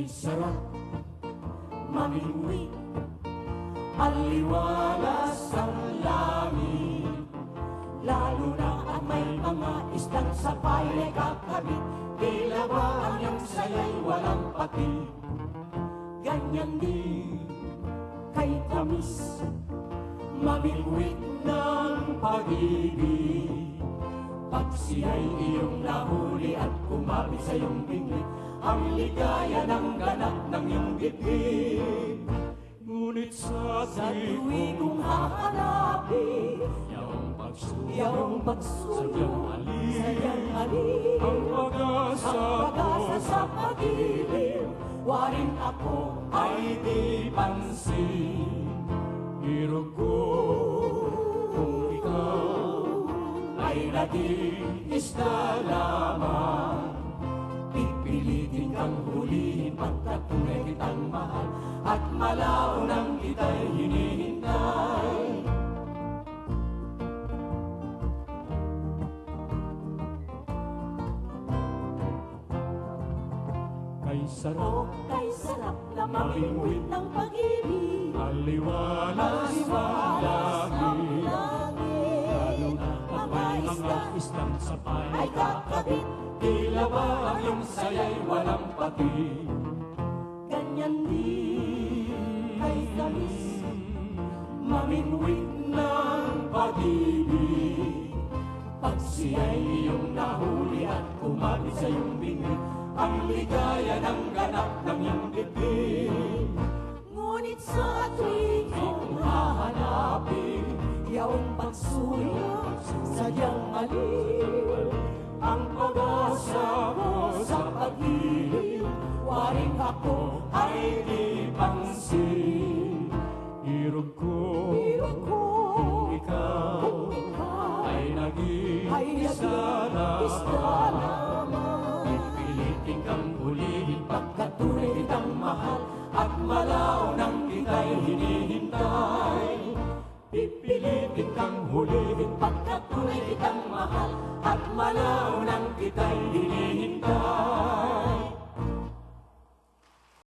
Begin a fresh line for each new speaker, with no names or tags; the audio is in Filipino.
sarap mamingwit, aliwalas ang langit. Lalo na ang may mga isdang sa paye kakabit, tila ba ang iyong saya'y walang pati. Ganyan din kay tamis, mamingwit ng pag-ibig. Pag siya'y iyong nahuli at kumapit sa iyong bingit, ang ligaya ng ganap ng iyong dibdib. Ngunit sa tuwing kong hahanapin iyong pagsulong, sadyang alin ang pag-asa sa pag-ibig. Waring ako ay di pansin, hirog ko kung ikaw ay naging isda lamang. Pipilitin kang hulihin pagkat tunay kitang mahal, at malaw nang kita'y hinihintay. Kay sarap na mamingwit ng pag-ibig, aliwalas ang langit. Lalo na ang may mga isdang sa paye ay kakabit, tila ba ang iyong saya'y walang pati. Ganyan din kay tamis, mamingwit ng pag-ibig. Pag siya'y iyong nahuli at kumapit sa iyong bingit, ang ligaya ng ganap ng iyong dibdib. Ngunit sa tuwing kong hahanapin iyong pagsulong, sadyang mali ang pag-asa ko sa pag-ibig. Waring ako ay di pansin, hirog ko kung ikaw ay naging isa lamang.